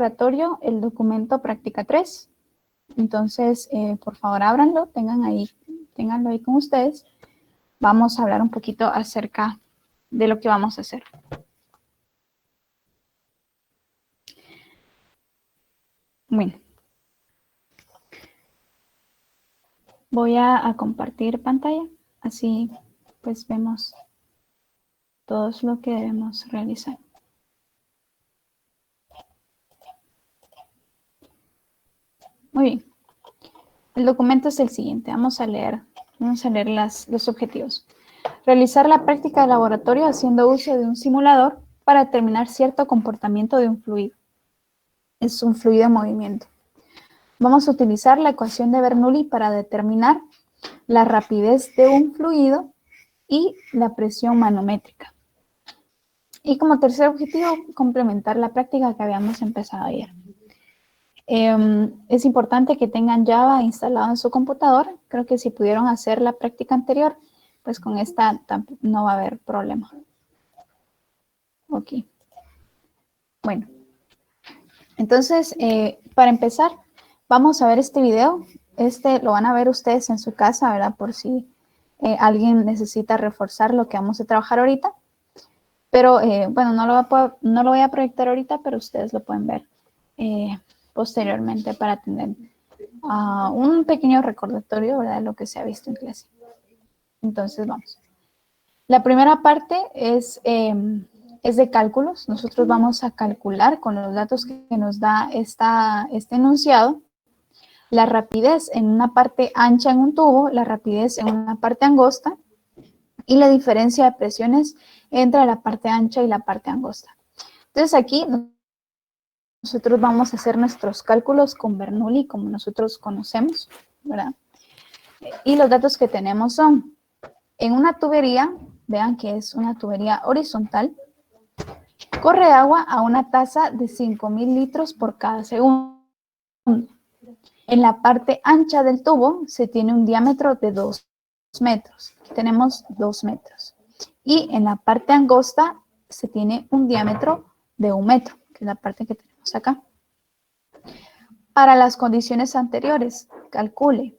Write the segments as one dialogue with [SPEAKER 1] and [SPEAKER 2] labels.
[SPEAKER 1] laboratorio el documento práctica 3. Entonces, por favor, ábranlo, ténganlo ahí con ustedes. Vamos a hablar un poquito acerca de lo que vamos a hacer. Bueno. Voy a compartir pantalla, así pues vemos todo lo que debemos realizar. Muy bien. El documento es el siguiente. Vamos a leer los objetivos. Realizar la práctica de laboratorio haciendo uso de un simulador para determinar cierto comportamiento de un fluido. Es un fluido en movimiento. Vamos a utilizar la ecuación de Bernoulli para determinar la rapidez de un fluido y la presión manométrica. Y como tercer objetivo, complementar la práctica que habíamos empezado ayer. Es importante que tengan Java instalado en su computador. Creo que si pudieron hacer la práctica anterior, pues con esta no va a haber problema. Ok. Bueno. Entonces, para empezar, vamos a ver este video. Lo van a ver ustedes en su casa, ¿verdad? Por si alguien necesita reforzar lo que vamos a trabajar ahorita. Pero, bueno, no lo voy a proyectar ahorita, pero ustedes lo pueden ver posteriormente para tener un pequeño recordatorio, ¿verdad? De lo que se ha visto en clase. Entonces, vamos. La primera parte es de cálculos. Nosotros vamos a calcular con los datos que nos da este enunciado la rapidez en una parte ancha en un tubo, la rapidez en una parte angosta y la diferencia de presiones entre la parte ancha y la parte angosta. Entonces aquí nosotros vamos a hacer nuestros cálculos con Bernoulli, como nosotros conocemos, ¿verdad? Y los datos que tenemos son, en una tubería, vean que es una tubería horizontal, corre agua a una tasa de 5,000 litros por cada segundo. En la parte ancha del tubo se tiene un diámetro de 2 metros. Aquí tenemos 2 metros. Y en la parte angosta se tiene un diámetro de 1 metro, que es la parte que tenemos acá. Para las condiciones anteriores, calcule,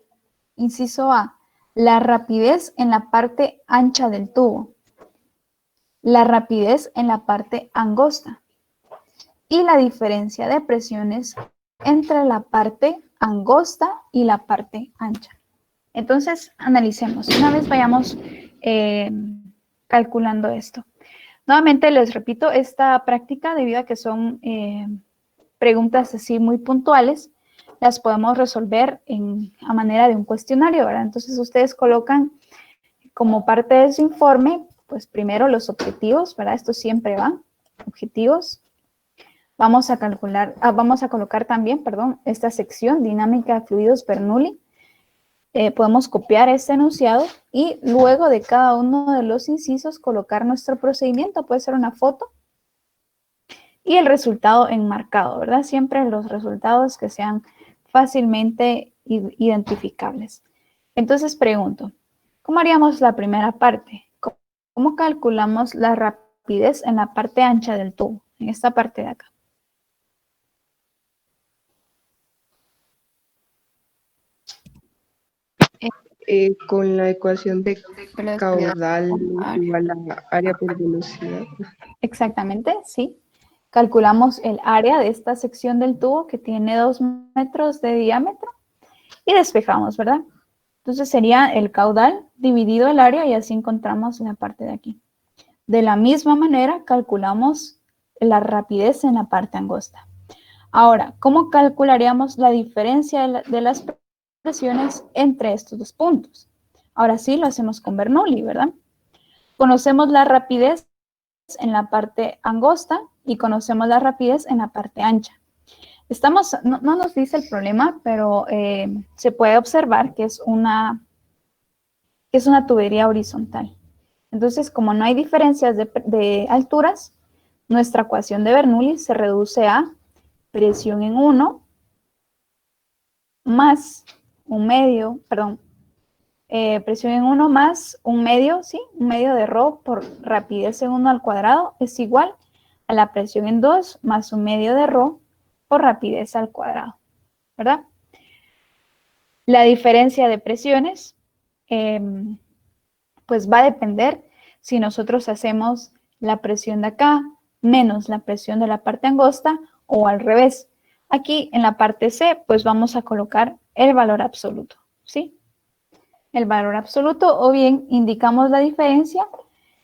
[SPEAKER 1] inciso A, la rapidez en la parte ancha del tubo, la rapidez en la parte angosta y la diferencia de presiones entre la parte angosta y la parte ancha. Entonces, analicemos. Una vez vayamos calculando esto. Nuevamente les repito, esta práctica, debido a que son preguntas así muy puntuales, las podemos resolver a manera de un cuestionario, ¿verdad? Entonces, ustedes colocan como parte de su informe, pues primero los objetivos, ¿verdad? Esto siempre va, objetivos. Vamos a colocar también, esta sección, dinámica de fluidos Bernoulli. Podemos copiar este enunciado y luego de cada uno de los incisos colocar nuestro procedimiento. Puede ser una foto y el resultado enmarcado, ¿verdad? Siempre los resultados que sean fácilmente identificables. Entonces pregunto, ¿cómo haríamos la primera parte? ¿Cómo calculamos la rapidez en la parte ancha del tubo? En esta parte de acá.
[SPEAKER 2] Con la ecuación de caudal igual a área por velocidad.
[SPEAKER 1] Exactamente, sí. Calculamos el área de esta sección del tubo que tiene 2 metros de diámetro y despejamos, ¿verdad? Entonces sería el caudal dividido el área y así encontramos la parte de aquí. De la misma manera calculamos la rapidez en la parte angosta. Ahora, ¿cómo calcularíamos la diferencia de las presiones entre estos dos puntos? Ahora sí lo hacemos con Bernoulli, ¿verdad? Conocemos la rapidez en la parte angosta y conocemos la rapidez en la parte ancha. No nos dice el problema, pero se puede observar que es una tubería horizontal. Entonces, como no hay diferencias de alturas, nuestra ecuación de Bernoulli se reduce a presión en 1 más un medio, presión en 1 más un medio, ¿sí? Un medio de ρ por rapidez en 1 al cuadrado es igual a la presión en 2 más un medio de ρ o rapidez al cuadrado, ¿verdad? La diferencia de presiones, pues va a depender si nosotros hacemos la presión de acá menos la presión de la parte angosta o al revés. Aquí en la parte C, pues vamos a colocar el valor absoluto, ¿sí? El valor absoluto, o bien indicamos la diferencia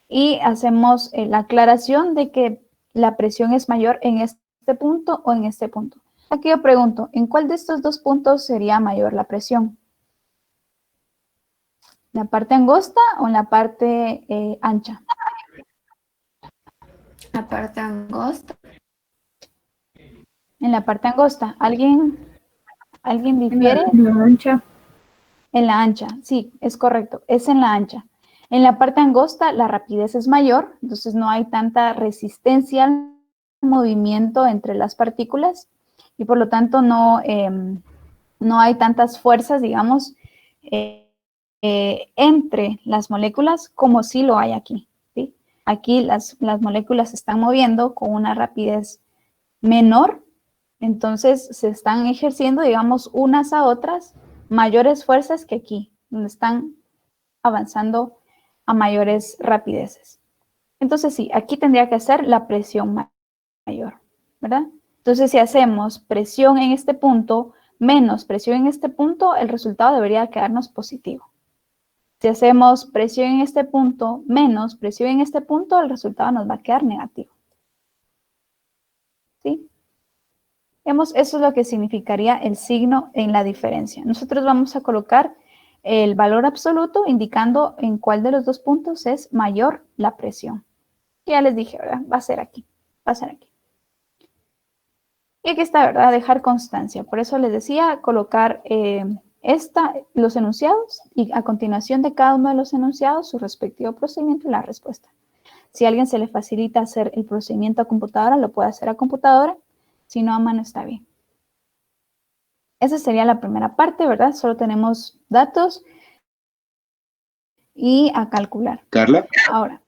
[SPEAKER 1] y hacemos la aclaración de que la presión es mayor en este punto o en este punto. Aquí yo pregunto, ¿en cuál de estos dos puntos sería mayor la presión? ¿La parte angosta o en la parte ancha?
[SPEAKER 3] La parte angosta.
[SPEAKER 1] En la parte angosta. ¿Alguien difiere?
[SPEAKER 3] En la ancha.
[SPEAKER 1] En la ancha, sí, es correcto, es en la ancha. En la parte angosta la rapidez es mayor, entonces no hay tanta resistencia al movimiento entre las partículas y por lo tanto no hay tantas fuerzas, digamos, entre las moléculas como sí lo hay aquí, ¿sí? Aquí las moléculas se están moviendo con una rapidez menor, entonces se están ejerciendo, digamos, unas a otras mayores fuerzas que aquí, donde están avanzando a mayores rapideces. Entonces sí, aquí tendría que ser la presión mayor, ¿verdad? Entonces si hacemos presión en este punto menos presión en este punto, el resultado debería quedarnos positivo. Si hacemos presión en este punto menos presión en este punto, el resultado nos va a quedar negativo. ¿Sí? Eso es lo que significaría el signo en la diferencia. Nosotros vamos a colocar el valor absoluto indicando en cuál de los dos puntos es mayor la presión. Ya les dije, ¿verdad? Va a ser aquí. Va a ser aquí. Y aquí está, ¿verdad? Dejar constancia. Por eso les decía colocar los enunciados y a continuación de cada uno de los enunciados su respectivo procedimiento y la respuesta. Si a alguien se le facilita hacer el procedimiento a computadora, lo puede hacer a computadora. Si no, a mano está bien. Esa sería la primera parte, ¿verdad? Solo tenemos datos y a calcular.
[SPEAKER 4] Carla,
[SPEAKER 1] Ahora,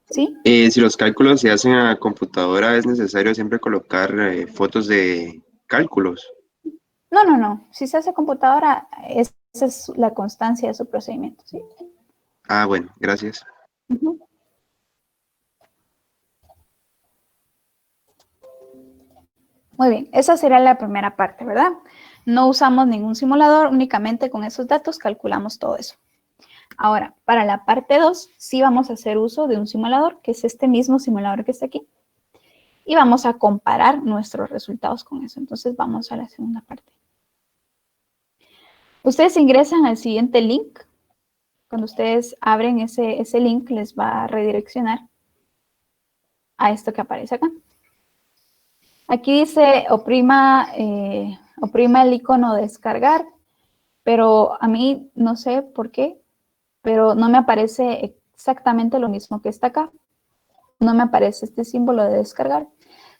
[SPEAKER 1] ¿sí?
[SPEAKER 4] si los cálculos se hacen a computadora, ¿es necesario siempre colocar fotos de cálculos?
[SPEAKER 1] No. Si se hace a computadora, esa es la constancia de su procedimiento, ¿sí?
[SPEAKER 4] Ah, bueno, gracias.
[SPEAKER 1] Uh-huh. Muy bien, esa sería la primera parte, ¿verdad? No usamos ningún simulador, únicamente con esos datos calculamos todo eso. Ahora, para la parte 2, sí vamos a hacer uso de un simulador, que es este mismo simulador que está aquí. Y vamos a comparar nuestros resultados con eso. Entonces, vamos a la segunda parte. Ustedes ingresan al siguiente link. Cuando ustedes abren ese link, les va a redireccionar a esto que aparece acá. Aquí dice oprima el icono de descargar, pero a mí no sé por qué, pero no me aparece exactamente lo mismo que está acá. No me aparece este símbolo de descargar.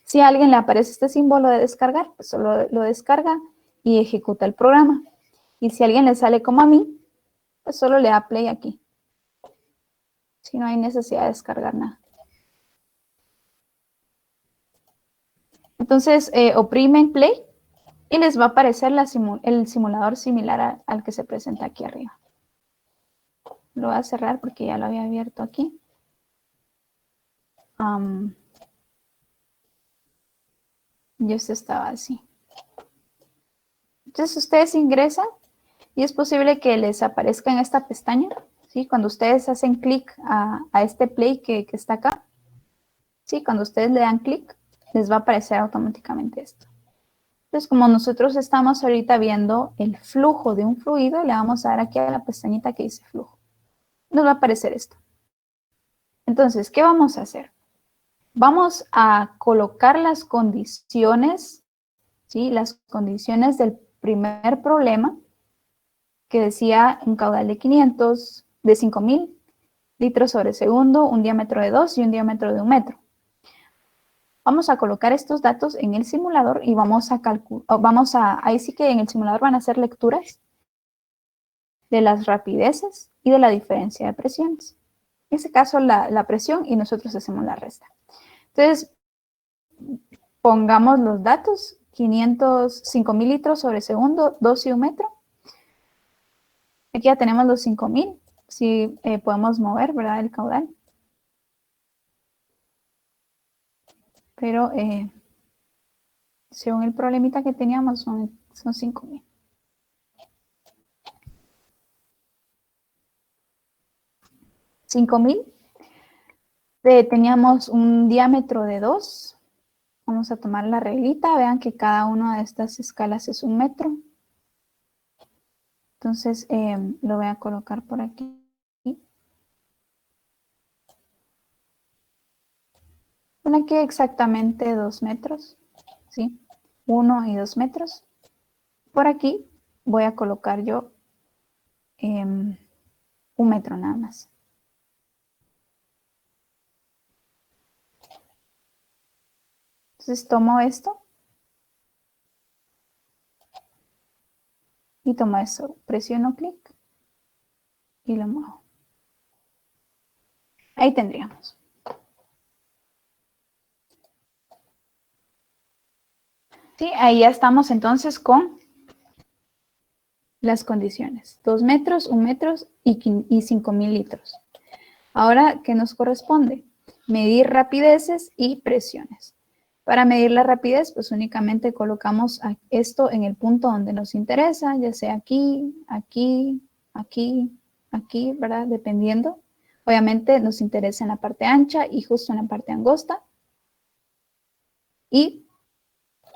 [SPEAKER 1] Si a alguien le aparece este símbolo de descargar, pues solo lo descarga y ejecuta el programa. Y si a alguien le sale como a mí, pues solo le da play aquí. Si no hay necesidad de descargar nada. Entonces, oprimen play y les va a aparecer el simulador similar al que se presenta aquí arriba. Lo voy a cerrar porque ya lo había abierto aquí. Y esto estaba así. Entonces, ustedes ingresan y es posible que les aparezca en esta pestaña, ¿sí? Cuando ustedes hacen clic a este play que está acá, ¿sí? Cuando ustedes le dan clic, les va a aparecer automáticamente esto. Entonces, como nosotros estamos ahorita viendo el flujo de un fluido, le vamos a dar aquí a la pestañita que dice flujo. Nos va a aparecer esto. Entonces, ¿qué vamos a hacer? Vamos a colocar las condiciones, ¿sí? Las condiciones del primer problema, que decía un caudal de 5.000 litros sobre segundo, un diámetro de 2 y un diámetro de 1 metro. Vamos a colocar estos datos en el simulador y vamos a calcular, ahí sí que en el simulador van a hacer lecturas de las rapideces y de la diferencia de presiones. En este caso la presión y nosotros hacemos la resta. Entonces, pongamos los datos 5.000 litros sobre segundo, 2 y 1 metro. Aquí ya tenemos los 5.000. Si podemos mover, ¿verdad? El caudal. Pero según el problemita que teníamos, son 5.000. Teníamos un diámetro de 2. Vamos a tomar la reglita. Vean que cada una de estas escalas es 1 metro. Entonces, lo voy a colocar por aquí. Por aquí exactamente 2 metros. ¿Sí? 1 y 2 metros. Por aquí voy a colocar yo 1 metro nada más. Entonces tomo esto y tomo eso, presiono clic y lo muevo. Ahí tendríamos. Sí, ahí ya estamos entonces con las condiciones. 2 metros, 1 metro y 5.000 litros. Ahora, ¿qué nos corresponde? Medir rapideces y presiones. Para medir la rapidez, pues únicamente colocamos esto en el punto donde nos interesa, ya sea aquí, aquí, aquí, aquí, ¿verdad? Dependiendo. Obviamente nos interesa en la parte ancha y justo en la parte angosta. Y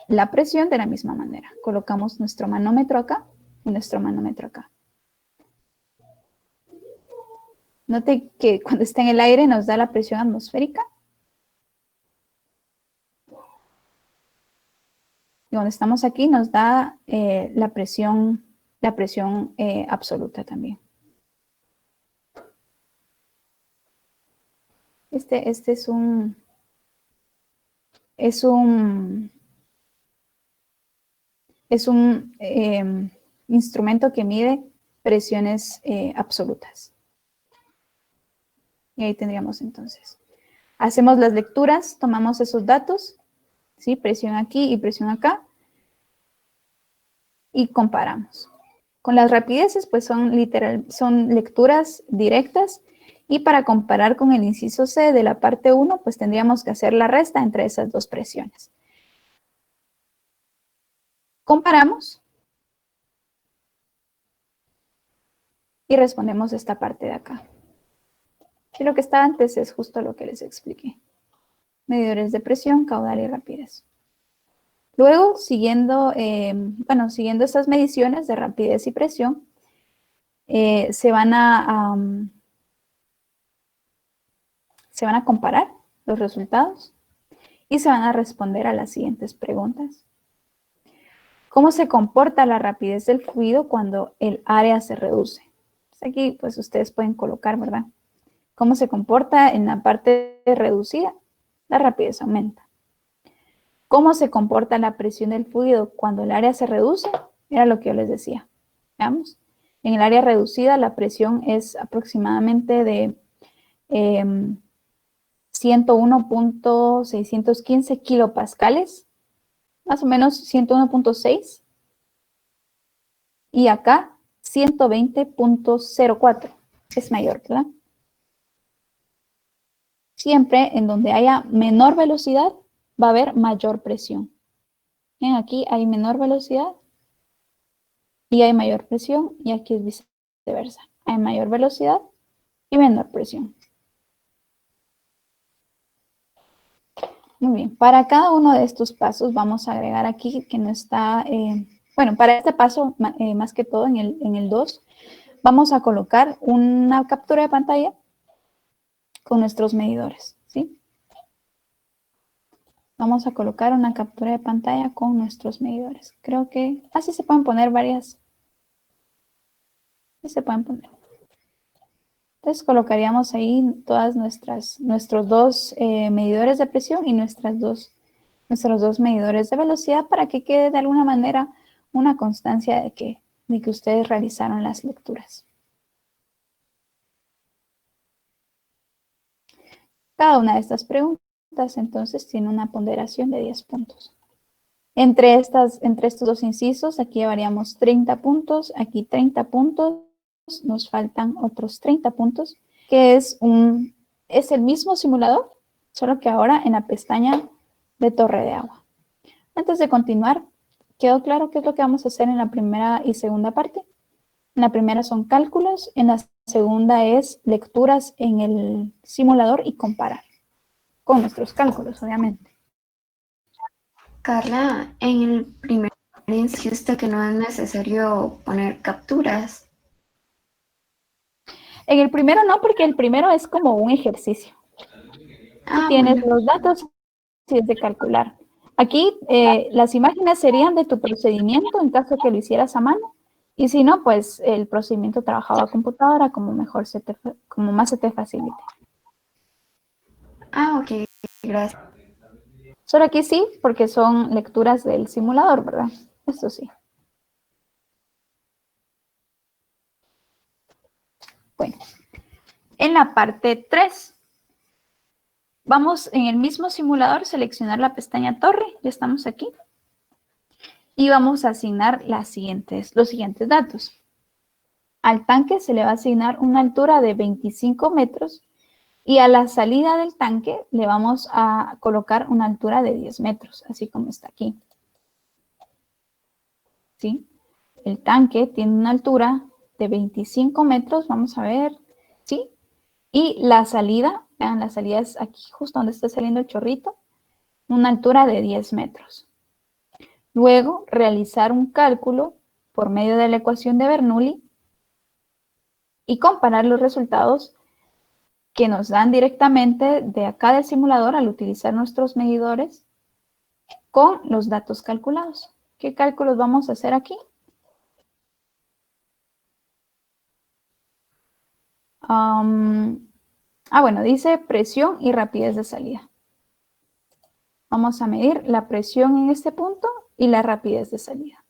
[SPEAKER 1] la presión de la misma manera. Colocamos nuestro manómetro acá y nuestro manómetro acá. Note que cuando está en el aire nos da la presión atmosférica. Y cuando estamos aquí nos da la presión absoluta también. Este es un instrumento que mide presiones absolutas. Y ahí tendríamos entonces. Hacemos las lecturas, tomamos esos datos, ¿sí? Presión aquí y presión acá, y comparamos. Con las rapideces, pues son lecturas directas, y para comparar con el inciso C de la parte 1, pues tendríamos que hacer la resta entre esas dos presiones. Comparamos y respondemos esta parte de acá. Y lo que está antes es justo lo que les expliqué. Medidores de presión, caudal y rapidez. Luego, siguiendo estas mediciones de rapidez y presión, se van a comparar los resultados y se van a responder a las siguientes preguntas. ¿Cómo se comporta la rapidez del fluido cuando el área se reduce? Aquí, pues, ustedes pueden colocar, ¿verdad? ¿Cómo se comporta en la parte reducida? La rapidez aumenta. ¿Cómo se comporta la presión del fluido cuando el área se reduce? Era lo que yo les decía. Veamos. En el área reducida la presión es aproximadamente de 101.615 kilopascales, más o menos 101.6. Y acá 120.04. Es mayor, ¿verdad? Siempre en donde haya menor velocidad va a haber mayor presión. Bien, aquí hay menor velocidad y hay mayor presión, y aquí es viceversa. Hay mayor velocidad y menor presión. Muy bien, para cada uno de estos pasos vamos a agregar aquí que no está, para este paso, más que todo en el 2, vamos a colocar una captura de pantalla con nuestros medidores, ¿sí? Vamos a colocar una captura de pantalla con nuestros medidores. Creo que así se pueden poner varias. Así se pueden poner. Entonces colocaríamos ahí nuestros dos medidores de presión y nuestros dos medidores de velocidad para que quede de alguna manera una constancia de que ustedes realizaron las lecturas. Cada una de estas preguntas entonces tiene una ponderación de 10 puntos. Entre estos dos incisos, aquí llevaríamos 30 puntos, aquí 30 puntos, nos faltan otros 30 puntos, que es el mismo simulador, solo que ahora en la pestaña de torre de agua. Antes de continuar, ¿quedó claro qué es lo que vamos a hacer en la primera y segunda parte? En la primera son cálculos, en la segunda es lecturas en el simulador y comparar con nuestros cálculos, obviamente.
[SPEAKER 3] Carla, en el primer insiste que no es necesario poner capturas.
[SPEAKER 1] En el primero no, porque el primero es como un ejercicio. Tú tienes
[SPEAKER 3] Bueno.
[SPEAKER 1] los datos y es de calcular. Aquí las imágenes serían de tu procedimiento en caso que lo hicieras a mano. Y si no, pues el procedimiento trabajado a computadora como más se te facilite.
[SPEAKER 3] Ok, gracias.
[SPEAKER 1] Solo aquí sí, porque son lecturas del simulador, ¿verdad? Esto sí. Bueno, en la parte 3, vamos en el mismo simulador, seleccionar la pestaña torre, ya estamos aquí. Y vamos a asignar los siguientes datos. Al tanque se le va a asignar una altura de 25 metros y a la salida del tanque le vamos a colocar una altura de 10 metros, así como está aquí. ¿Sí? El tanque tiene una altura de 25 metros, vamos a ver, ¿sí? Y la salida, vean, la salida es aquí, justo donde está saliendo el chorrito, una altura de 10 metros. Luego, realizar un cálculo por medio de la ecuación de Bernoulli y comparar los resultados que nos dan directamente de acá del simulador al utilizar nuestros medidores con los datos calculados. ¿Qué cálculos vamos a hacer aquí? Bueno, dice presión y rapidez de salida. Vamos a medir la presión en este punto y la rapidez de salida.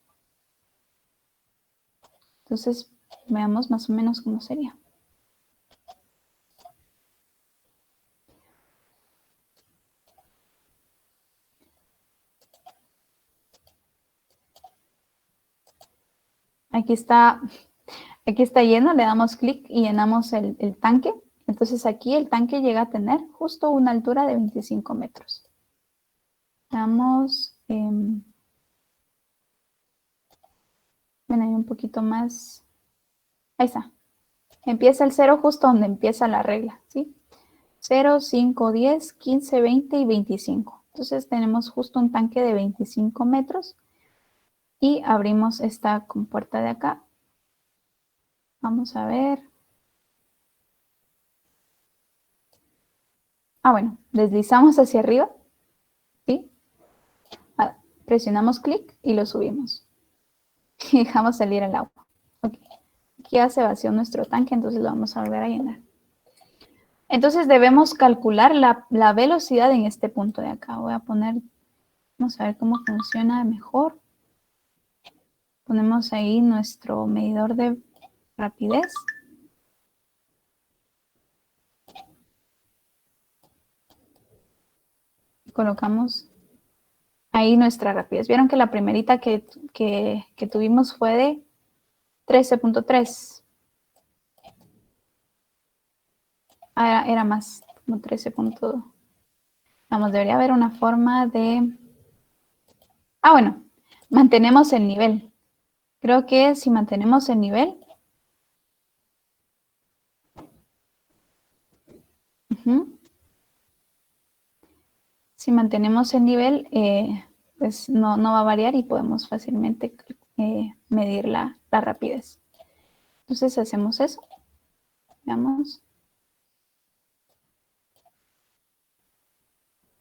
[SPEAKER 1] Entonces, veamos más o menos cómo sería. Aquí está lleno, le damos clic y llenamos el tanque. Entonces aquí el tanque llega a tener justo una altura de 25 metros. Veamos, ven ahí un poquito más. Ahí está. Empieza el 0 justo donde empieza la regla, ¿sí? 0, 5, 10, 15, 20 y 25. Entonces tenemos justo un tanque de 25 metros y abrimos esta compuerta de acá. Vamos a ver. Bueno, deslizamos hacia arriba, ¿sí? Presionamos clic y lo subimos. Y dejamos salir el agua. Ok. Aquí ya se vació nuestro tanque, entonces lo vamos a volver a llenar. Entonces debemos calcular la velocidad en este punto de acá. Voy a poner, vamos a ver cómo funciona mejor. Ponemos ahí nuestro medidor de rapidez. Colocamos ahí nuestra rapidez. Vieron que la primerita que tuvimos fue de 13.3. Era más, como 13. Vamos, debería haber una forma de... bueno, mantenemos el nivel. Creo que si mantenemos el nivel... Si mantenemos el nivel, pues no va a variar y podemos fácilmente medir la rapidez. Entonces hacemos eso. Veamos.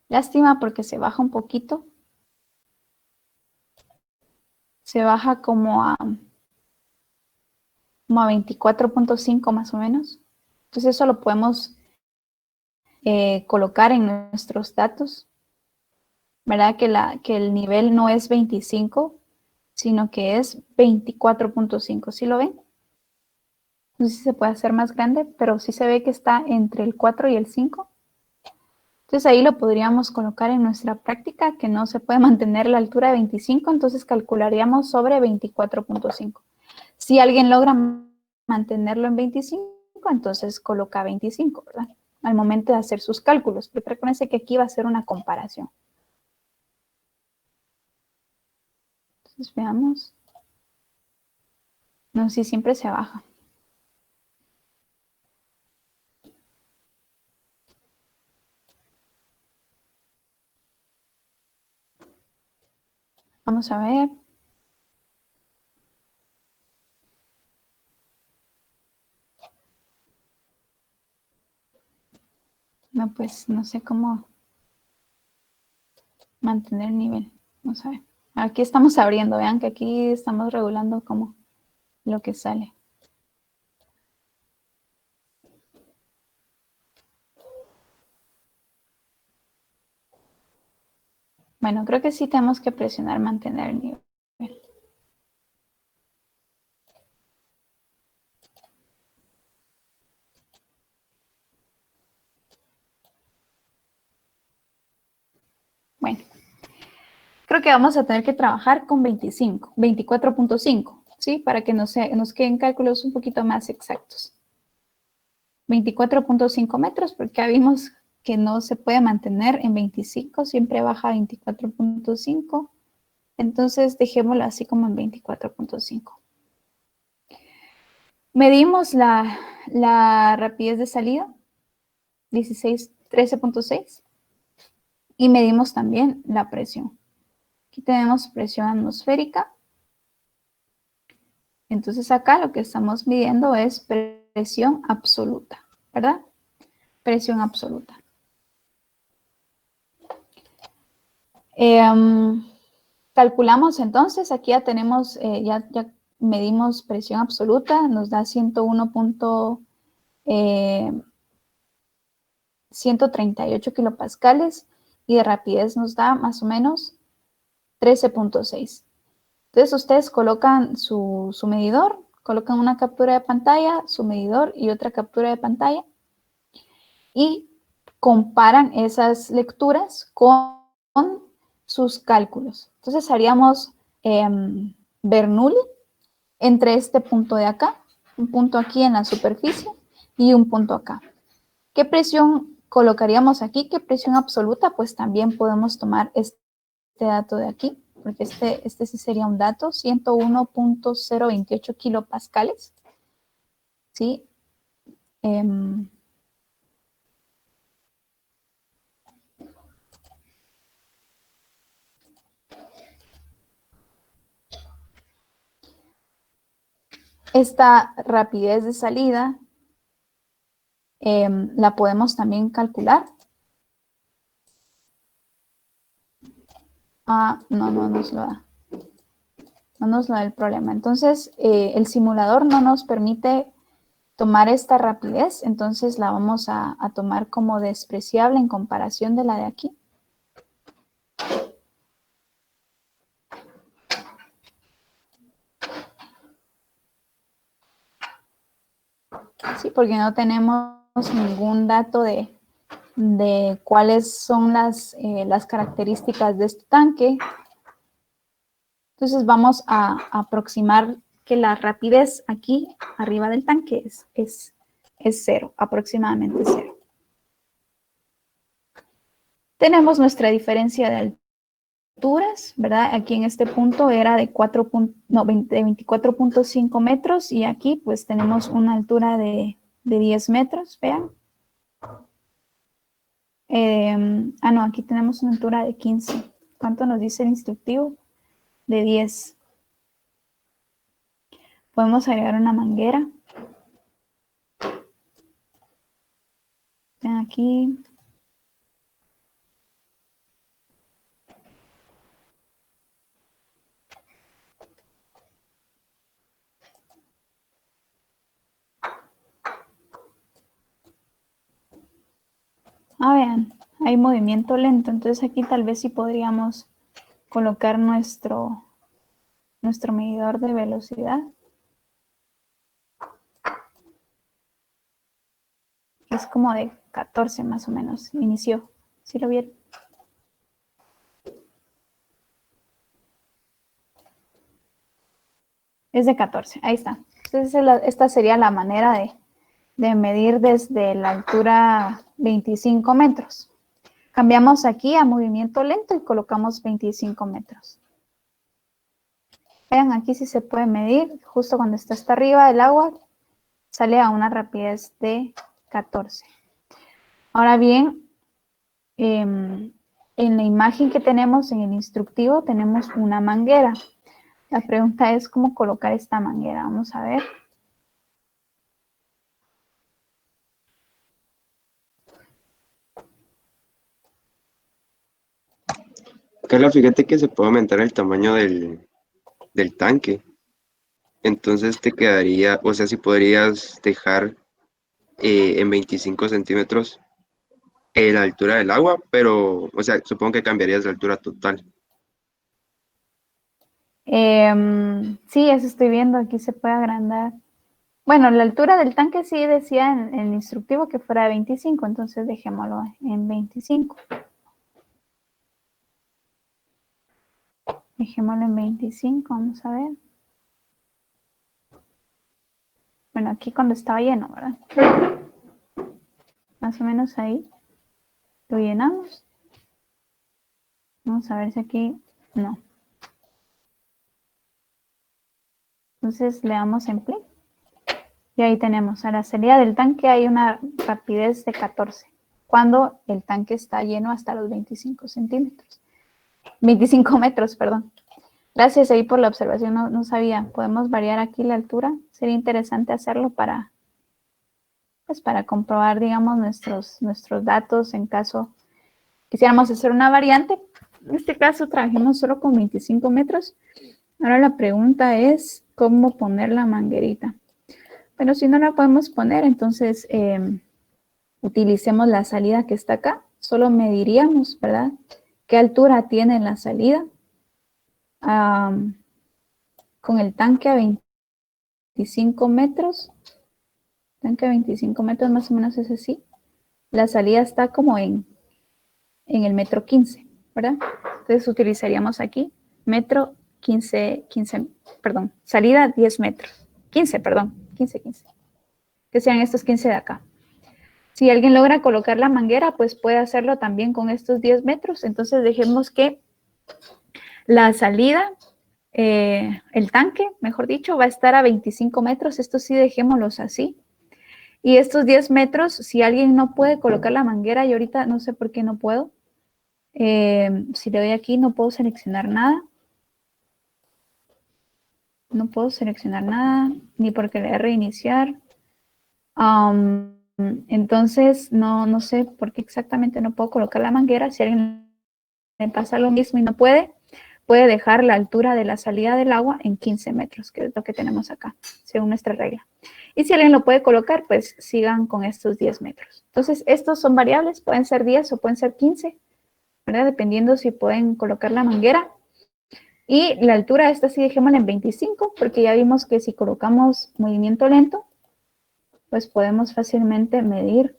[SPEAKER 1] Lástima porque se baja un poquito. Se baja como a 24.5 más o menos. Entonces eso lo podemos colocar en nuestros datos. ¿Verdad? Que el nivel no es 25, sino que es 24.5. ¿Sí lo ven? No sé si se puede hacer más grande, pero sí se ve que está entre el 4 y el 5. Entonces ahí lo podríamos colocar en nuestra práctica, que no se puede mantener la altura de 25, entonces calcularíamos sobre 24.5. Si alguien logra mantenerlo en 25, entonces coloca 25, ¿verdad? Al momento de hacer sus cálculos, porque recuérdense que aquí va a ser una comparación. Entonces veamos. No, si siempre se baja. Vamos a ver. No, pues no sé cómo mantener el nivel. Vamos a ver. Aquí estamos abriendo, vean que aquí estamos regulando como lo que sale. Bueno, creo que sí tenemos que presionar mantener el nivel. Bueno, creo que vamos a tener que trabajar con 25, 24.5, ¿sí? Para que nos queden cálculos un poquito más exactos. 24.5 metros, porque ya vimos que no se puede mantener en 25, siempre baja a 24.5. Entonces, dejémoslo así como en 24.5. Medimos la rapidez de salida, 13.6. Y medimos también la presión. Aquí tenemos presión atmosférica. Entonces acá lo que estamos midiendo es presión absoluta, ¿verdad? Presión absoluta. Calculamos entonces, aquí ya tenemos, ya medimos presión absoluta, nos da 138 kilopascales y de rapidez nos da más o menos 13.6. Entonces ustedes colocan su medidor, colocan una captura de pantalla, su medidor y otra captura de pantalla y comparan esas lecturas con sus cálculos. Entonces haríamos Bernoulli entre este punto de acá, un punto aquí en la superficie y un punto acá. ¿Qué presión colocaríamos aquí? ¿Qué presión absoluta? Pues también podemos tomar este dato de aquí, porque este sí sería un dato, 101.028 kilopascales, ¿sí? Esta rapidez de salida la podemos también calcular. No nos lo da. No nos lo da el problema. Entonces, el simulador no nos permite tomar esta rapidez, entonces la vamos a tomar como despreciable en comparación de la de aquí. Sí, porque no tenemos ningún dato de cuáles son las características de este tanque. Entonces vamos a aproximar que la rapidez aquí arriba del tanque es cero, aproximadamente cero. Tenemos nuestra diferencia de alturas, ¿verdad? Aquí en este punto era de 24.5 metros y aquí pues tenemos una altura de 10 metros, vean. No, aquí tenemos una altura de 15. ¿Cuánto nos dice el instructivo? De 10. Podemos agregar una manguera. Vean aquí. Vean, hay movimiento lento, entonces aquí tal vez sí podríamos colocar nuestro medidor de velocidad. Es como de 14 más o menos, inició. ¿Sí lo vieron? Es de 14, ahí está. Entonces esta sería la manera de medir desde la altura 25 metros. Cambiamos aquí a movimiento lento y colocamos 25 metros. Vean aquí si se puede medir, justo cuando está hasta arriba del agua, sale a una rapidez de 14. Ahora bien, en la imagen que tenemos en el instructivo tenemos una manguera. La pregunta es cómo colocar esta manguera. Vamos a ver.
[SPEAKER 4] Carla, fíjate que se puede aumentar el tamaño del tanque. Entonces te quedaría, o sea, si podrías dejar en 25 centímetros la altura del agua, pero, o sea, supongo que cambiarías de altura total.
[SPEAKER 1] Sí, eso estoy viendo. Aquí se puede agrandar. Bueno, la altura del tanque sí decía en el instructivo que fuera de 25, entonces dejémoslo en 25. Dejémoslo en 25, vamos a ver. Bueno, aquí cuando estaba lleno, ¿verdad? Más o menos ahí. Lo llenamos. Vamos a ver si aquí no. Entonces le damos en play. Y ahí tenemos, a la salida del tanque hay una rapidez de 14. Cuando el tanque está lleno hasta los 25 centímetros. 25 metros, perdón. Gracias ahí por la observación, no sabía. Podemos variar aquí la altura. Sería interesante hacerlo para, pues para comprobar, digamos, nuestros datos en caso quisiéramos hacer una variante. En este caso trabajemos solo con 25 metros. Ahora la pregunta es, ¿cómo poner la manguerita? Bueno, si no la podemos poner, entonces utilicemos la salida que está acá. Solo mediríamos, ¿verdad? ¿Qué altura tiene la salida? Con el tanque a 25 metros. Tanque a 25 metros más o menos es así. La salida está como en el metro 15, ¿verdad? Entonces utilizaríamos aquí metro 15, perdón, salida 10 metros. 15, perdón, 15. Que sean estos 15 de acá. Si alguien logra colocar la manguera, pues puede hacerlo también con estos 10 metros. Entonces dejemos que la salida, el tanque, mejor dicho, va a estar a 25 metros. Estos sí dejémoslos así. Y estos 10 metros, si alguien no puede colocar la manguera, y ahorita no sé por qué no puedo. Si le doy aquí, no puedo seleccionar nada. No puedo seleccionar nada, ni porque le dé reiniciar. Entonces, no sé por qué exactamente no puedo colocar la manguera. Si a alguien le pasa lo mismo y no puede dejar la altura de la salida del agua en 15 metros, que es lo que tenemos acá, según nuestra regla. Y si alguien lo puede colocar, pues sigan con estos 10 metros. Entonces, estos son variables, pueden ser 10 o pueden ser 15, ¿verdad? Dependiendo si pueden colocar la manguera. Y la altura de esta sí dejémosla en 25, porque ya vimos que si colocamos movimiento lento, pues podemos fácilmente medir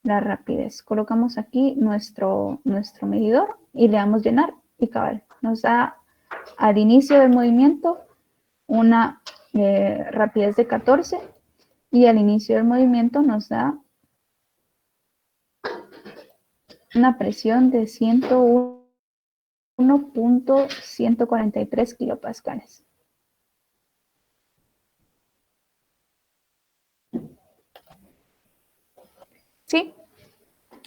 [SPEAKER 1] la rapidez. Colocamos aquí nuestro medidor y le damos llenar y cabal. Nos da al inicio del movimiento una rapidez de 14 y al inicio del movimiento nos da una presión de 101.143 kilopascales. ¿Sí?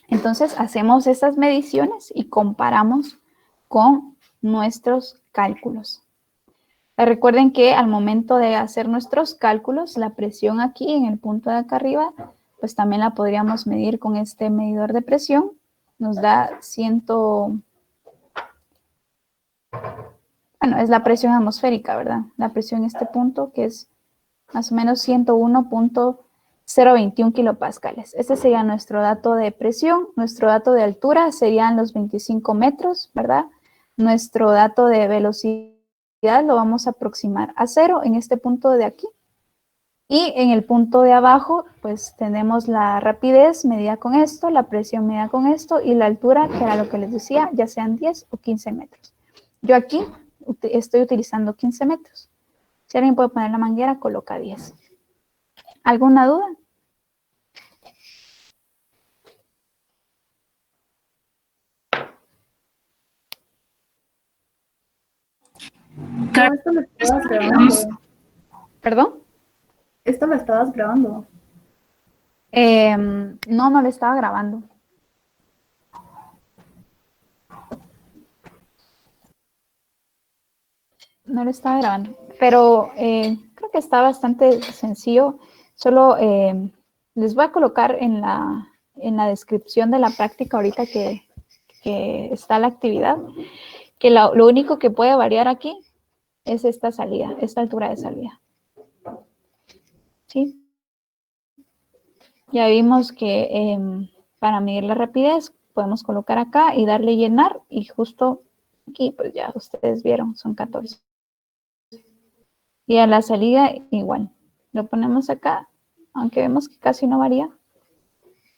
[SPEAKER 1] Entonces hacemos estas mediciones y comparamos con nuestros cálculos. Recuerden que al momento de hacer nuestros cálculos, la presión aquí en el punto de acá arriba, pues también la podríamos medir con este medidor de presión. Nos da bueno, es la presión atmosférica, ¿verdad? La presión en este punto que es más o menos 101.021 kilopascales. Este sería nuestro dato de presión. Nuestro dato de altura serían los 25 metros, ¿verdad? Nuestro dato de velocidad lo vamos a aproximar a 0 en este punto de aquí. Y en el punto de abajo, pues tenemos la rapidez medida con esto, la presión medida con esto y la altura, que era lo que les decía, ya sean 10 o 15 metros. Yo aquí estoy utilizando 15 metros. Si alguien puede poner la manguera, coloca 10. ¿Alguna duda?
[SPEAKER 5] No, esto lo estabas grabando.
[SPEAKER 1] ¿Perdón?
[SPEAKER 5] Esto lo estabas grabando.
[SPEAKER 1] No, no lo estaba grabando. No lo estaba grabando, pero creo que está bastante sencillo. Solo les voy a colocar en la descripción de la práctica ahorita que está la actividad, que lo único que puede variar aquí es esta salida, esta altura de salida. ¿Sí? Ya vimos que para medir la rapidez podemos colocar acá y darle llenar y justo aquí pues ya ustedes vieron, son 14. Y a la salida igual, lo ponemos acá, aunque vemos que casi no varía.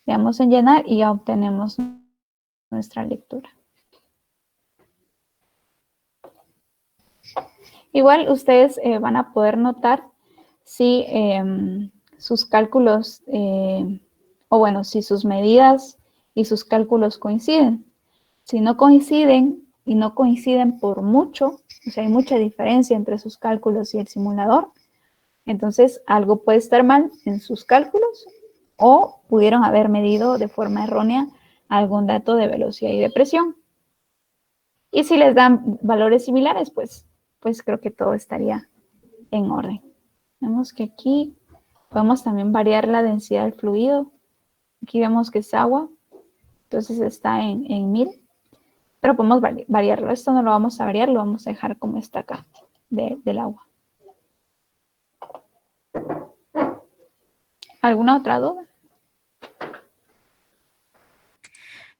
[SPEAKER 1] Le damos en llenar y ya obtenemos nuestra lectura. Igual ustedes van a poder notar si sus cálculos, o bueno, si sus medidas y sus cálculos coinciden. Si no coinciden y no coinciden por mucho, o sea, hay mucha diferencia entre sus cálculos y el simulador, entonces algo puede estar mal en sus cálculos o pudieron haber medido de forma errónea algún dato de velocidad y de presión. Y si les dan valores similares, pues creo que todo estaría en orden. Vemos que aquí podemos también variar la densidad del fluido. Aquí vemos que es agua, entonces está en 1000, pero podemos variarlo. Esto no lo vamos a variar, lo vamos a dejar como está acá, del agua. ¿Alguna otra duda?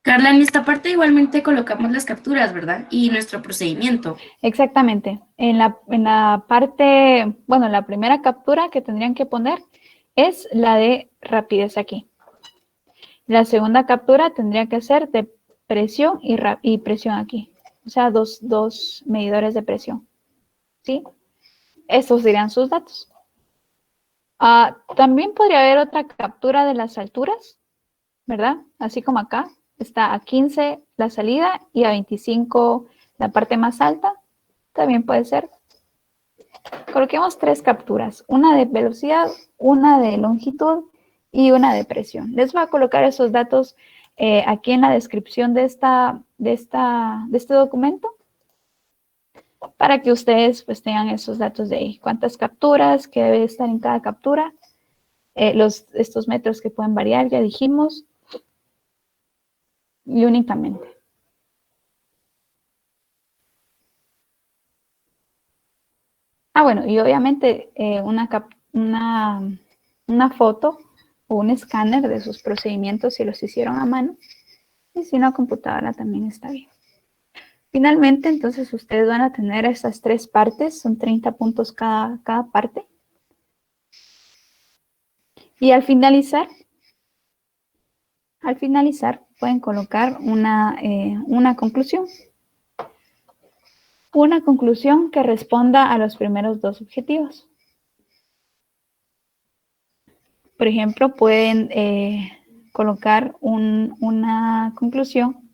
[SPEAKER 6] Carla, en esta parte igualmente colocamos las capturas, ¿verdad? Y nuestro procedimiento.
[SPEAKER 1] Exactamente. En la parte, bueno, la primera captura que tendrían que poner es la de rapidez aquí. La segunda captura tendría que ser de presión y presión aquí. O sea, dos medidores de presión. ¿Sí? Estos serían sus datos. También podría haber otra captura de las alturas, ¿verdad? Así como acá. Está a 15 la salida y a 25 la parte más alta. También puede ser. Coloquemos 3 capturas. Una de velocidad, una de longitud y una de presión. Les voy a colocar esos datos aquí en la descripción de este documento para que ustedes pues tengan esos datos de ahí. Cuántas capturas, qué debe estar en cada captura. Estos metros que pueden variar, ya dijimos. Y únicamente. Bueno, y obviamente una foto o un escáner de sus procedimientos si los hicieron a mano. Y si no, computadora también está bien. Finalmente, entonces, ustedes van a tener estas 3 partes. Son 30 puntos cada parte. Y al finalizar, pueden colocar una conclusión. Una conclusión que responda a los primeros 2 objetivos. Por ejemplo, pueden colocar una conclusión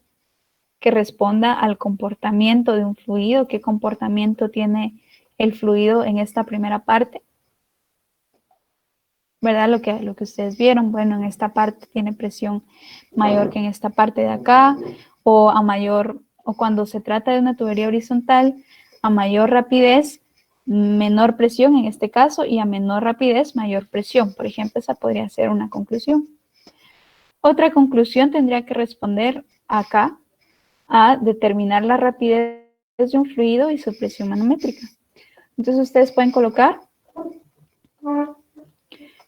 [SPEAKER 1] que responda al comportamiento de un fluido, qué comportamiento tiene el fluido en esta primera parte. ¿Verdad? Lo que ustedes vieron, bueno, en esta parte tiene presión mayor que en esta parte de acá, o cuando se trata de una tubería horizontal, a mayor rapidez, menor presión en este caso, y a menor rapidez, mayor presión. Por ejemplo, esa podría ser una conclusión. Otra conclusión tendría que responder acá a determinar la rapidez de un fluido y su presión manométrica. Entonces, ustedes pueden colocar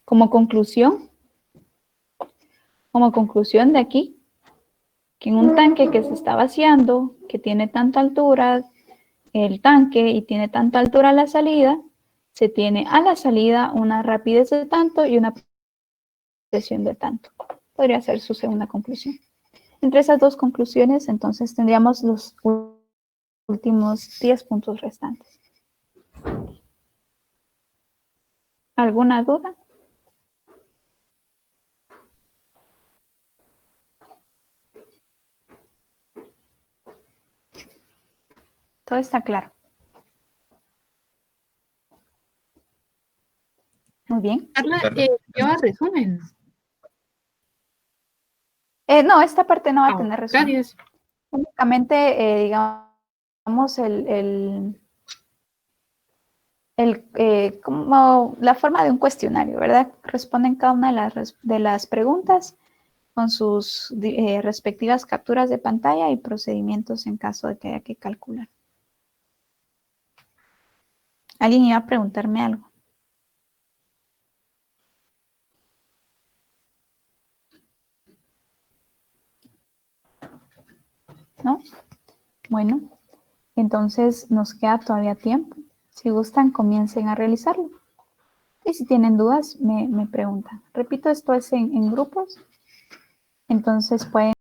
[SPEAKER 1] como conclusión de aquí, que en un tanque que se está vaciando, que tiene tanta altura el tanque y tiene tanta altura la salida, se tiene a la salida una rapidez de tanto y una presión de tanto. Podría ser su segunda conclusión. Entre esas dos conclusiones, entonces, tendríamos los últimos 10 puntos restantes. ¿Alguna duda? Todo está claro. Muy bien.
[SPEAKER 7] Carla, lleva resumen.
[SPEAKER 1] No, esta parte no va a tener resumen.
[SPEAKER 7] Gracias.
[SPEAKER 1] Únicamente, digamos, como la forma de un cuestionario, ¿verdad? Responden cada una de las preguntas con sus respectivas capturas de pantalla y procedimientos en caso de que haya que calcular. ¿Alguien iba a preguntarme algo? ¿No? Bueno, entonces nos queda todavía tiempo. Si gustan, comiencen a realizarlo. Y si tienen dudas, me preguntan. Repito, esto es en grupos. Entonces pueden